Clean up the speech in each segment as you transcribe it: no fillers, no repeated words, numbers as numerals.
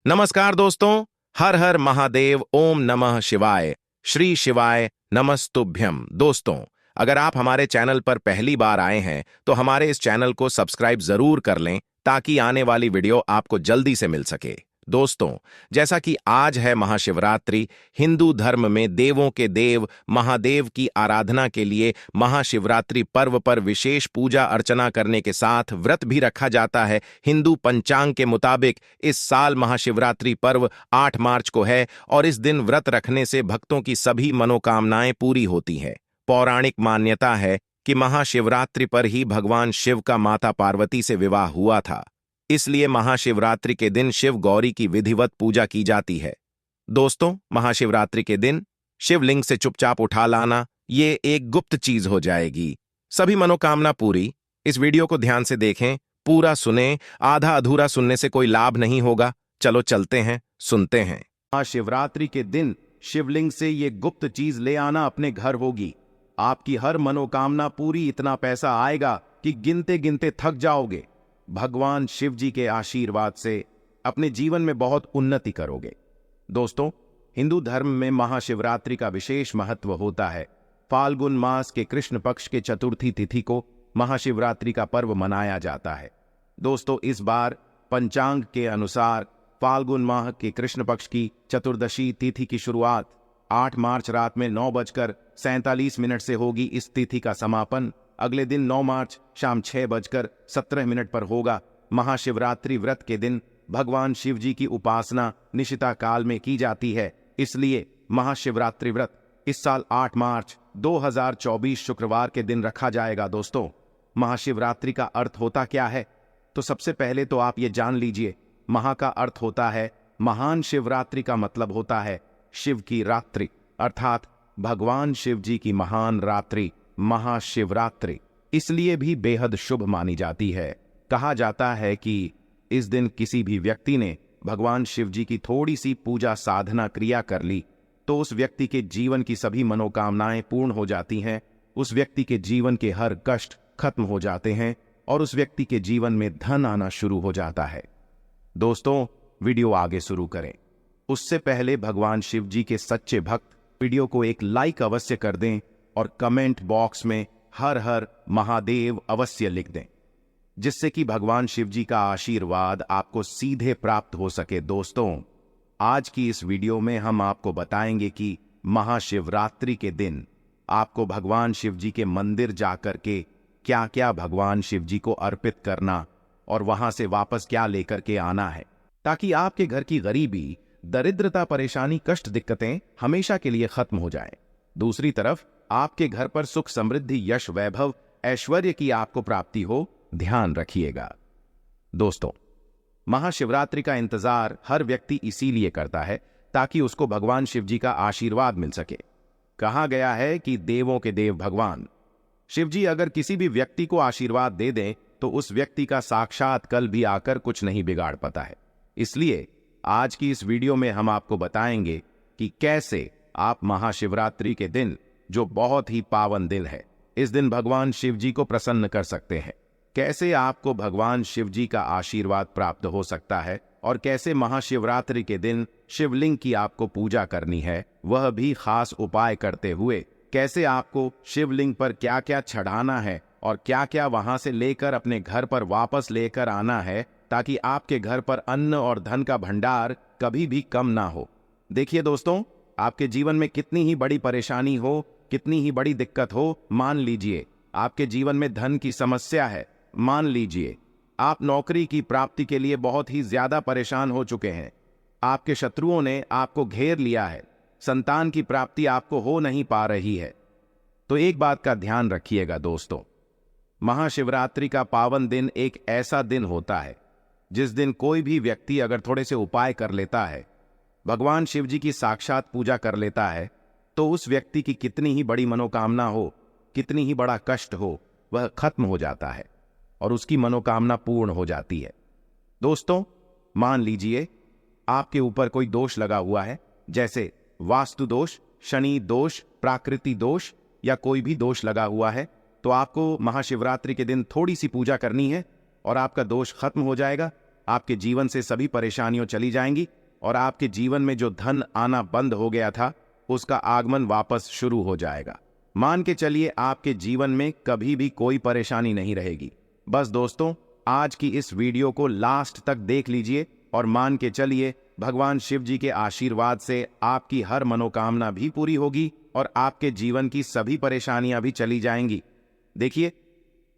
नमस्कार दोस्तों। हर हर महादेव, ओम नमः शिवाय, श्री शिवाय नमस्तुभ्यम। दोस्तों, अगर आप हमारे चैनल पर पहली बार आए हैं तो हमारे इस चैनल को सब्सक्राइब जरूर कर लें ताकि आने वाली वीडियो आपको जल्दी से मिल सके। दोस्तों, जैसा कि आज है महाशिवरात्रि, हिंदू धर्म में देवों के देव महादेव की आराधना के लिए महाशिवरात्रि पर्व पर विशेष पूजा अर्चना करने के साथ व्रत भी रखा जाता है। हिंदू पंचांग के मुताबिक इस साल महाशिवरात्रि पर्व 8 मार्च को है और इस दिन व्रत रखने से भक्तों की सभी मनोकामनाएं पूरी होती हैं। पौराणिक मान्यता है कि महाशिवरात्रि पर ही भगवान शिव का माता पार्वती से विवाह हुआ था, इसलिए महाशिवरात्रि के दिन शिव गौरी की विधिवत पूजा की जाती है। दोस्तों, महाशिवरात्रि के दिन शिवलिंग से चुपचाप उठा लाना ये एक गुप्त चीज हो जाएगी। सभी मनोकामना पूरी। इस वीडियो को ध्यान से देखें, पूरा सुने, आधा अधूरा सुनने से कोई लाभ नहीं होगा। चलो चलते हैं, सुनते हैं। महाशिवरात्रि के दिन शिवलिंग से ये गुप्त चीज ले आना अपने घर होगी। आपकी हर मनोकामना पूरी, इतना पैसा आएगा कि गिनते गिनते थक जाओगे। भगवान शिव जी के आशीर्वाद से अपने जीवन में बहुत उन्नति करोगे। दोस्तों, हिंदू धर्म में महाशिवरात्रि का विशेष महत्व होता है। फाल्गुन मास के कृष्ण पक्ष के चतुर्थी तिथि को महाशिवरात्रि का पर्व मनाया जाता है। दोस्तों, इस बार पंचांग के अनुसार फाल्गुन माह के कृष्ण पक्ष की चतुर्दशी तिथि की शुरुआत 8 मार्च रात में 9:47 से होगी। इस तिथि का समापन अगले दिन 9 मार्च शाम 6:17 पर होगा। महाशिवरात्रि व्रत के दिन भगवान शिव जी की उपासना निशिता काल में की जाती है, इसलिए महाशिवरात्रि व्रत इस साल 8 मार्च 2024 शुक्रवार के दिन रखा जाएगा। दोस्तों, महाशिवरात्रि का अर्थ होता क्या है? तो सबसे पहले तो आप ये जान लीजिए, महा का अर्थ होता है महान, शिवरात्रि का मतलब होता है शिव की रात्रि, अर्थात भगवान शिव जी की महान रात्रि महाशिवरात्रि इसलिए भी बेहद शुभ मानी जाती है। कहा जाता है कि इस दिन किसी भी व्यक्ति ने भगवान शिव जी की थोड़ी सी पूजा साधना क्रिया कर ली तो उस व्यक्ति के जीवन की सभी मनोकामनाएं पूर्ण हो जाती हैं, उस व्यक्ति के जीवन के हर कष्ट खत्म हो जाते हैं और उस व्यक्ति के जीवन में धन आना शुरू हो जाता है। दोस्तों, वीडियो आगे शुरू करें उससे पहले भगवान शिव जी के सच्चे भक्त वीडियो को एक लाइक अवश्य कर दें और कमेंट बॉक्स में हर हर महादेव अवश्य लिख दें, जिससे कि भगवान शिव जी का आशीर्वाद आपको सीधे प्राप्त हो सके। दोस्तों, आज की इस वीडियो में हम आपको बताएंगे कि महाशिवरात्रि के दिन आपको भगवान शिव जी के मंदिर जाकर के क्या क्या भगवान शिव जी को अर्पित करना और वहां से वापस क्या लेकर के आना है, ताकि आपके घर की गरीबी, दरिद्रता, परेशानी, कष्ट, दिक्कतें हमेशा के लिए खत्म हो जाएं। दूसरी तरफ आपके घर पर सुख, समृद्धि, यश, वैभव, ऐश्वर्य की आपको प्राप्ति हो, ध्यान रखिएगा। दोस्तों, महाशिवरात्रि का इंतजार हर व्यक्ति इसीलिए करता है ताकि उसको भगवान शिव जी का आशीर्वाद मिल सके। कहा गया है कि देवों के देव भगवान शिव जी अगर किसी भी व्यक्ति को आशीर्वाद दे दें तो उस व्यक्ति का साक्षात कल भी आकर कुछ नहीं बिगाड़ पाता है। इसलिए आज की इस वीडियो में हम आपको बताएंगे कि कैसे आप महाशिवरात्रि के दिन, जो बहुत ही पावन दिन है, इस दिन भगवान शिव जी को प्रसन्न कर सकते हैं, कैसे आपको भगवान शिव जी का आशीर्वाद प्राप्त हो सकता है और कैसे महाशिवरात्रि के दिन शिवलिंग की आपको पूजा करनी है, वह भी खास उपाय करते हुए, कैसे आपको शिवलिंग पर क्या क्या चढ़ाना है और क्या क्या वहां से लेकर अपने घर पर वापस लेकर आना है, ताकि आपके घर पर अन्न और धन का भंडार कभी भी कम ना हो। देखिए दोस्तों, आपके जीवन में कितनी ही बड़ी परेशानी हो, कितनी ही बड़ी दिक्कत हो, मान लीजिए आपके जीवन में धन की समस्या है, मान लीजिए आप नौकरी की प्राप्ति के लिए बहुत ही ज्यादा परेशान हो चुके हैं, आपके शत्रुओं ने आपको घेर लिया है, संतान की प्राप्ति आपको हो नहीं पा रही है, तो एक बात का ध्यान रखिएगा दोस्तों, महाशिवरात्रि का पावन दिन एक ऐसा दिन होता है जिस दिन कोई भी व्यक्ति अगर थोड़े से उपाय कर लेता है, भगवान शिव जी की साक्षात पूजा कर लेता है, तो उस व्यक्ति की कितनी ही बड़ी मनोकामना हो, कितनी ही बड़ा कष्ट हो, वह खत्म हो जाता है और उसकी मनोकामना पूर्ण हो जाती है। दोस्तों, मान लीजिए आपके ऊपर कोई दोष लगा हुआ है, जैसे वास्तु दोष, शनि दोष, प्राकृति दोष या कोई भी दोष लगा हुआ है, तो आपको महाशिवरात्रि के दिन थोड़ी सी पूजा करनी है और आपका दोष खत्म हो जाएगा। आपके जीवन से सभी परेशानियां चली जाएंगी और आपके जीवन में जो धन आना बंद हो गया था उसका आगमन वापस शुरू हो जाएगा। मान के चलिए आपके जीवन में कभी भी कोई परेशानी नहीं रहेगी। बस दोस्तों, आज की इस वीडियो को लास्ट तक देख लीजिए और मान के चलिए भगवान शिव जी के आशीर्वाद से आपकी हर मनोकामना भी पूरी होगी और आपके जीवन की सभी परेशानियां भी चली जाएंगी। देखिए,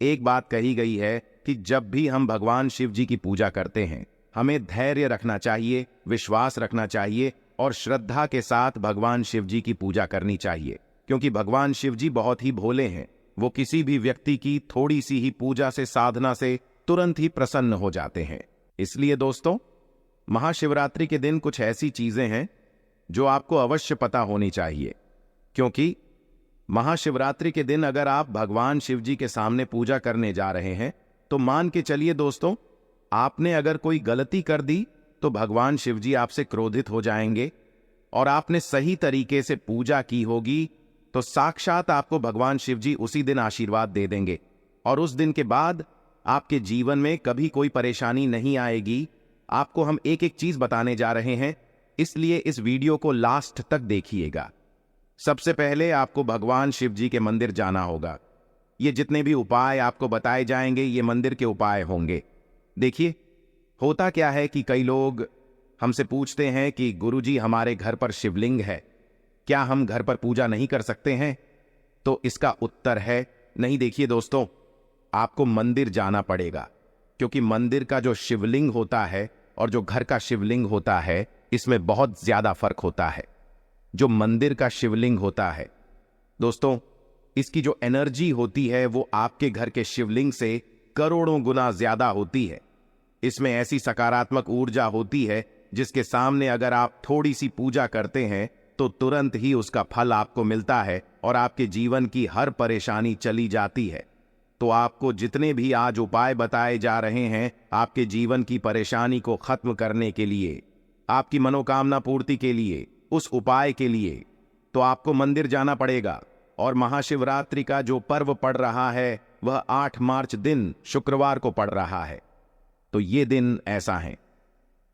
एक बात कही गई है कि जब भी हम भगवान शिव जी की पूजा करते हैं हमें धैर्य रखना चाहिए, विश्वास रखना चाहिए और श्रद्धा के साथ भगवान शिव जी की पूजा करनी चाहिए, क्योंकि भगवान शिव जी बहुत ही भोले हैं। वो किसी भी व्यक्ति की थोड़ी सी ही पूजा से, साधना से तुरंत ही प्रसन्न हो जाते हैं। इसलिए दोस्तों, महाशिवरात्रि के दिन कुछ ऐसी चीजें हैं जो आपको अवश्य पता होनी चाहिए, क्योंकि महाशिवरात्रि के दिन अगर आप भगवान शिव जी के सामने पूजा करने जा रहे हैं तो मान के चलिए दोस्तों, आपने अगर कोई गलती कर दी तो भगवान शिव जी आपसे क्रोधित हो जाएंगे, और आपने सही तरीके से पूजा की होगी तो साक्षात आपको भगवान शिव जी उसी दिन आशीर्वाद दे देंगे और उस दिन के बाद आपके जीवन में कभी कोई परेशानी नहीं आएगी। आपको हम एक एक चीज बताने जा रहे हैं, इसलिए इस वीडियो को लास्ट तक देखिएगा। सबसे पहले आपको भगवान शिव जी के मंदिर जाना होगा। ये जितने भी उपाय आपको बताए जाएंगे ये मंदिर के उपाय होंगे। देखिए, होता क्या है कि कई लोग हमसे पूछते हैं कि गुरुजी हमारे घर पर शिवलिंग है, क्या हम घर पर पूजा नहीं कर सकते हैं? तो इसका उत्तर है नहीं। देखिए दोस्तों, आपको मंदिर जाना पड़ेगा, क्योंकि मंदिर का जो शिवलिंग होता है और जो घर का शिवलिंग होता है इसमें बहुत ज्यादा फर्क होता है। जो मंदिर का शिवलिंग होता है दोस्तों, इसकी जो एनर्जी होती है वो आपके घर के शिवलिंग से करोड़ों गुना ज्यादा होती है। इसमें ऐसी सकारात्मक ऊर्जा होती है जिसके सामने अगर आप थोड़ी सी पूजा करते हैं तो तुरंत ही उसका फल आपको मिलता है और आपके जीवन की हर परेशानी चली जाती है। तो आपको जितने भी आज उपाय बताए जा रहे हैं आपके जीवन की परेशानी को खत्म करने के लिए, आपकी मनोकामना पूर्ति के लिए, उस उपाय के लिए तो आपको मंदिर जाना पड़ेगा। और महाशिवरात्रि का जो पर्व पड़ रहा है वह 8 मार्च दिन शुक्रवार को पड़ रहा है। तो ये दिन ऐसा है,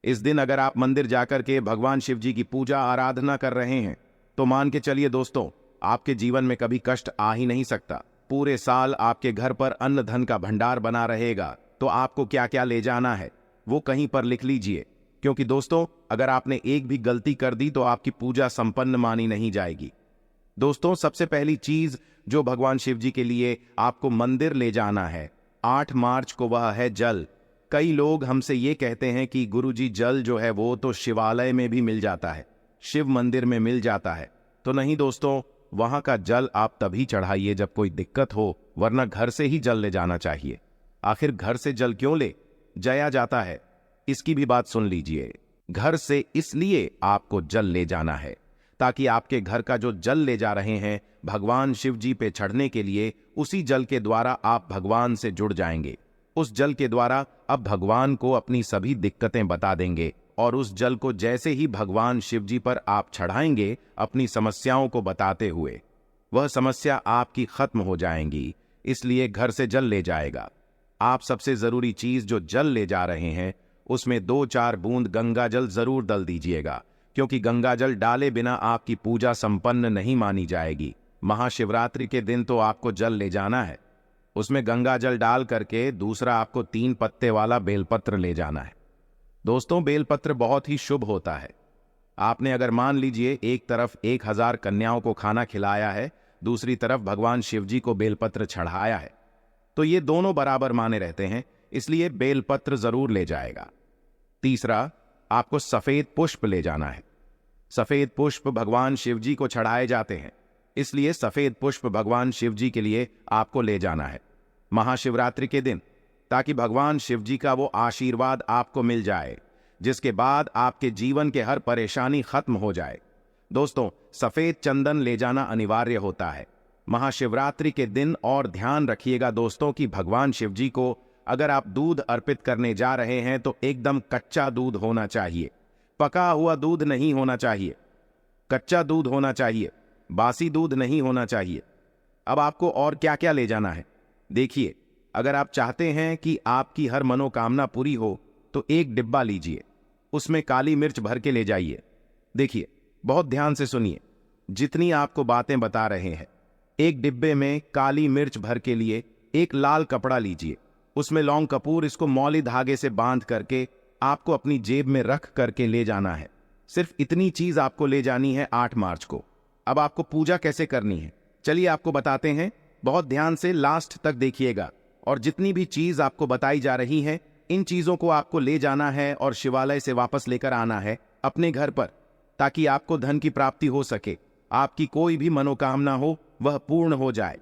इस दिन अगर आप मंदिर जाकर के भगवान शिव जी की पूजा आराधना कर रहे हैं तो मान के चलिए दोस्तों, आपके जीवन में कभी कष्ट आ ही नहीं सकता। पूरे साल आपके घर पर अन्न धन का भंडार बना रहेगा। तो आपको क्या क्या ले जाना है वो कहीं पर लिख लीजिए, क्योंकि दोस्तों अगर आपने एक भी गलती कर दी तो आपकी पूजा संपन्न मानी नहीं जाएगी। दोस्तों, सबसे पहली चीज जो भगवान शिव जी के लिए आपको मंदिर ले जाना है 8 मार्च को, वह है जल। कई लोग हमसे ये कहते हैं कि गुरुजी जल जो है वो तो शिवालय में भी मिल जाता है, शिव मंदिर में मिल जाता है। तो नहीं दोस्तों, वहां का जल आप तभी चढ़ाइए जब कोई दिक्कत हो, वरना घर से ही जल ले जाना चाहिए। आखिर घर से जल क्यों ले जाया जाता है, इसकी भी बात सुन लीजिए। घर से इसलिए आपको जल ले जाना है ताकि आपके घर का जो जल ले जा रहे हैं भगवान शिव जी पे चढ़ने के लिए, उसी जल के द्वारा आप भगवान से जुड़ जाएंगे। उस जल के द्वारा अब भगवान को अपनी सभी दिक्कतें बता देंगे और उस जल को जैसे ही भगवान शिव जी पर आप चढ़ाएंगे अपनी समस्याओं को बताते हुए, वह समस्या आपकी खत्म हो जाएंगी। इसलिए घर से जल ले जाएगा। आप सबसे जरूरी चीज जो जल ले जा रहे हैं उसमें 2-4 बूंद गंगा जल जरूर डाल दीजिएगा, क्योंकि गंगा जल डाले बिना आपकी पूजा संपन्न नहीं मानी जाएगी। महाशिवरात्रि के दिन तो आपको जल ले जाना है, उसमें गंगा जल डाल करके दूसरा आपको 3 पत्ते वाला बेलपत्र ले जाना है। दोस्तों, बेलपत्र बहुत ही शुभ होता है। आपने अगर मान लीजिए एक तरफ 1000 कन्याओं को खाना खिलाया है, दूसरी तरफ भगवान शिव जी को बेलपत्र चढ़ाया है, तो ये दोनों बराबर माने रहते हैं, इसलिए बेलपत्र जरूर ले जाएगा। तीसरा, आपको सफेद पुष्प ले जाना है। सफेद पुष्प भगवान शिव जी को चढ़ाए जाते हैं, इसलिए सफेद पुष्प भगवान शिव जी के लिए आपको ले जाना है महाशिवरात्रि के दिन, ताकि भगवान शिव जी का वो आशीर्वाद आपको मिल जाए, जिसके बाद आपके जीवन के हर परेशानी खत्म हो जाए। दोस्तों, सफेद चंदन ले जाना अनिवार्य होता है महाशिवरात्रि के दिन। और ध्यान रखिएगा दोस्तों कि भगवान शिव जी को अगर आप दूध अर्पित करने जा रहे हैं तो एकदम कच्चा दूध होना चाहिए, पका हुआ दूध नहीं होना चाहिए, कच्चा दूध होना चाहिए, बासी दूध नहीं होना चाहिए। अब आपको और क्या क्या ले जाना है देखिए। अगर आप चाहते हैं कि आपकी हर मनोकामना पूरी हो तो एक डिब्बा लीजिए, उसमें काली मिर्च भर के ले जाइए। देखिए, बहुत ध्यान से सुनिए, जितनी आपको बातें बता रहे हैं। एक डिब्बे में काली मिर्च भर के लिए एक लाल कपड़ा लीजिए, उसमें लौंग कपूर, इसको मौली धागे से बांध करके आपको अपनी जेब में रख करके ले जाना है। सिर्फ इतनी चीज आपको ले जानी है 8 मार्च को। अब आपको पूजा कैसे करनी है, चलिए आपको बताते हैं। बहुत ध्यान से लास्ट तक देखिएगा, और जितनी भी चीज आपको बताई जा रही है, इन चीजों को आपको ले जाना है और शिवालय से वापस लेकर आना है अपने घर पर, ताकि आपको धन की प्राप्ति हो सके, आपकी कोई भी मनोकामना हो वह पूर्ण हो जाए।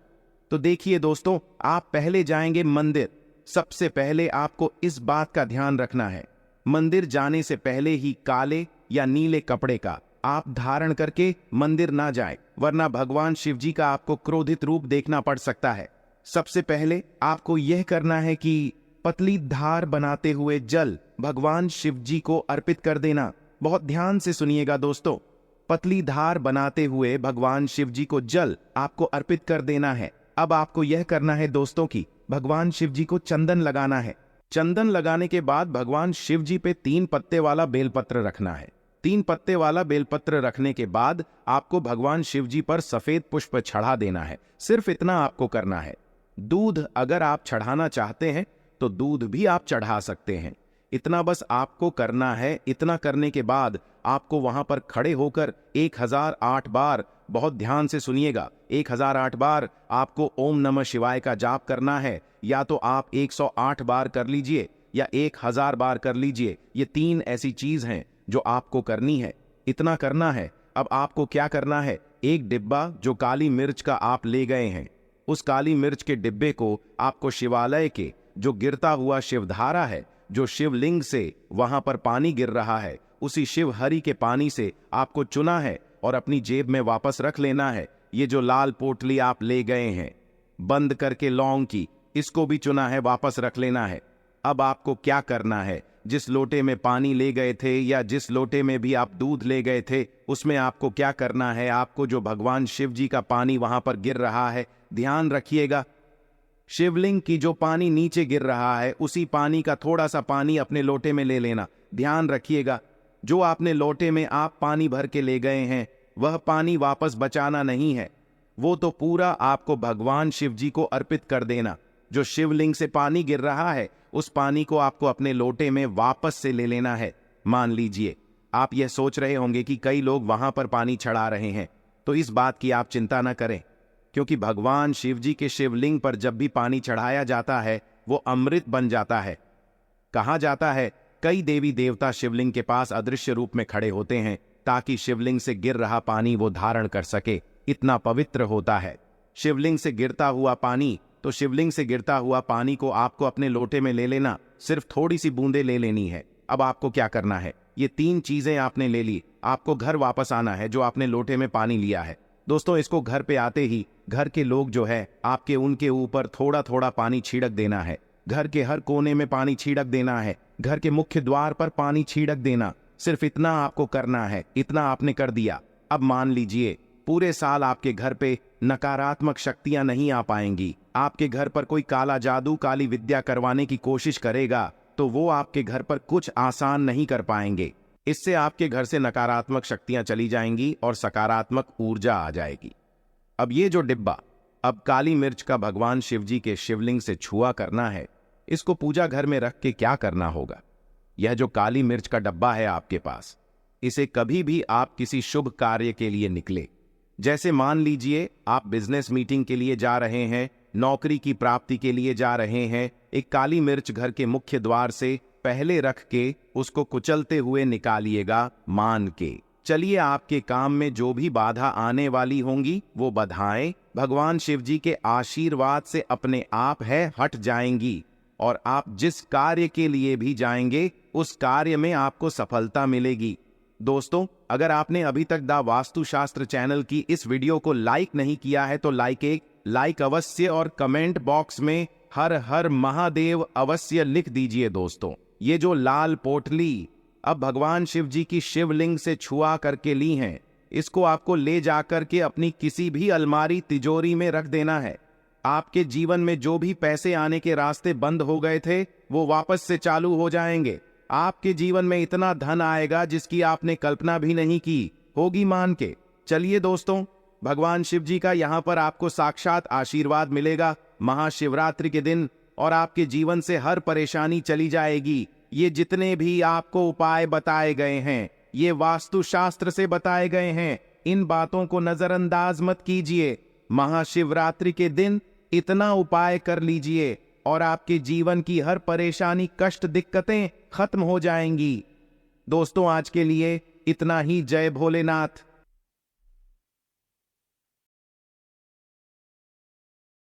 तो देखिए दोस्तों, आप पहले जाएंगे मंदिर। सबसे पहले आपको इस बात का ध्यान रखना है, मंदिर जाने से पहले ही काले या नीले कपड़े का आप धारण करके मंदिर ना जाएं, वरना भगवान शिव जी का आपको क्रोधित रूप देखना पड़ सकता है। सबसे पहले आपको यह करना है कि पतली धार बनाते हुए जल भगवान शिव जी को अर्पित कर देना। बहुत ध्यान से सुनिएगा दोस्तों, पतली धार बनाते हुए भगवान शिव जी को जल आपको अर्पित कर देना है। अब आपको यह करना है दोस्तों कि भगवान शिव जी को चंदन लगाना है। चंदन लगाने के बाद भगवान शिव जी पे 3 पत्ते वाला बेलपत्र रखना है। 3 पत्ते वाला बेलपत्र रखने के बाद आपको भगवान शिव जी पर सफेद पुष्प चढ़ा देना है। सिर्फ इतना आपको करना है। दूध अगर आप चढ़ाना चाहते हैं तो दूध भी आप चढ़ा सकते हैं। इतना बस आपको करना है। इतना करने के बाद आपको वहां पर खड़े होकर 1008 बार, बहुत ध्यान से सुनिएगा, 1008 बार आपको ओम नमः शिवाय का जाप करना है। या तो आप 108 बार कर लीजिए या 1000 बार कर लीजिए। ये 3 ऐसी चीज हैं जो आपको करनी है। इतना करना है। अब आपको क्या करना है, एक डिब्बा जो काली मिर्च का आप ले गए हैं, उस काली मिर्च के डिब्बे को आपको शिवालय के जो गिरता हुआ शिवधारा है, जो शिवलिंग से वहां पर पानी गिर रहा है, उसी शिव हरि के पानी से आपको चुना है और अपनी जेब में वापस रख लेना है। ये जो लाल पोटली आप ले गए हैं बंद करके लौंग की, इसको भी चुना है, वापस रख लेना है। अब आपको क्या करना है, जिस लोटे में पानी ले गए थे या जिस लोटे में भी आप दूध ले गए थे, उसमें आपको क्या करना है, आपको जो भगवान शिव जी का पानी वहां पर गिर रहा है, ध्यान रखिएगा, शिवलिंग की जो पानी नीचे गिर रहा है, उसी पानी का थोड़ा सा पानी अपने लोटे में ले लेना। ध्यान रखिएगा, जो आपने लोटे में आप पानी भर के ले गए हैं, वह पानी वापस बचाना नहीं है, वो तो पूरा आपको भगवान शिव जी को अर्पित कर देना। जो शिवलिंग से पानी गिर रहा है, उस पानी को आपको अपने लोटे में वापस से ले लेना है। मान लीजिए आप यह सोच रहे होंगे कि कई लोग वहां पर पानी चढ़ा रहे हैं, तो इस बात की आप चिंता न करें, क्योंकि भगवान शिव जी के शिवलिंग पर जब भी पानी चढ़ाया जाता है, वो अमृत बन जाता है। कहा जाता है कई देवी देवता शिवलिंग के पास अदृश्य रूप में खड़े होते हैं, ताकि शिवलिंग से गिर रहा पानी वो धारण कर सके। इतना पवित्र होता है शिवलिंग से गिरता हुआ पानी। तो शिवलिंग से गिरता हुआ पानी को आपको अपने लोटे में ले लेना, सिर्फ थोड़ी सी बूंदे ले लेनी है। अब आपको क्या करना है, ये 3 चीजें आपने ले ली, आपको घर वापस आना है जो आपने लोटे में पानी लिया है। दोस्तों, इसको घर पे आते ही घर के लोग जो है आपके, उनके ऊपर थोड़ा थोड़ा पानी छिड़क देना है। घर के हर कोने में पानी छिड़क देना है, घर के मुख्य द्वार पर पानी छिड़क देना। सिर्फ इतना आपको करना है। इतना आपने कर दिया। अब मान लीजिए पूरे साल आपके घर पे नकारात्मक शक्तियां नहीं आ पाएंगी। आपके घर पर कोई काला जादू, काली विद्या करवाने की कोशिश करेगा तो वो आपके घर पर कुछ आसान नहीं कर पाएंगे। इससे आपके घर से नकारात्मक शक्तियां चली जाएंगी और सकारात्मक ऊर्जा आ जाएगी। अब ये जो डिब्बा, अब काली मिर्च का भगवान शिव जी के शिवलिंग से छुआ करना है। इसको पूजा घर में रख के क्या करना होगा, यह जो काली मिर्च का डब्बा है आपके पास, इसे कभी भी आप किसी शुभ कार्य के लिए निकले, जैसे मान लीजिए आप बिजनेस मीटिंग के लिए जा रहे हैं, नौकरी की प्राप्ति के लिए जा रहे हैं, एक काली मिर्च घर के मुख्य द्वार से पहले रख के उसको कुचलते हुए निकालिएगा, मान के चलिए आपके काम में जो भी बाधा आने वाली होंगी वो बाधाएं भगवान शिव जी के आशीर्वाद से अपने आप है हट जाएंगी, और आप जिस कार्य के लिए भी जाएंगे उस कार्य में आपको सफलता मिलेगी। दोस्तों, अगर आपने अभी तक द वास्तुशास्त्र चैनल की इस वीडियो को लाइक नहीं किया है तो लाइक अवश्य, और कमेंट बॉक्स में हर हर महादेव अवश्य लिख दीजिए। दोस्तों, ये जो लाल पोटली अब भगवान शिव जी की शिवलिंग से छुआ करके ली हैं, इसको आपको ले जाकर के अपनी किसी भी अलमारी, तिजोरी में रख देना है। आपके जीवन में जो भी पैसे आने के रास्ते बंद हो गए थे वो वापस से चालू हो जाएंगे। आपके जीवन में इतना धन आएगा जिसकी आपने कल्पना भी नहीं की होगी मान के। चलिए दोस्तों, भगवान शिव जी का यहाँ पर आपको साक्षात आशीर्वाद मिलेगा महाशिवरात्रि के दिन, और आपके जीवन से हर परेशानी चली जाएगी। ये जितने भी आपको उपाय बताए गए हैं, ये वास्तुशास्त्र से बताए गए हैं। इन बातों को नजरअंदाज मत कीजिए। महाशिवरात्रि के दिन इतना उपाय कर लीजिए और आपके जीवन की हर परेशानी, कष्ट, दिक्कतें खत्म हो जाएंगी। दोस्तों, आज के लिए इतना ही। जय भोलेनाथ।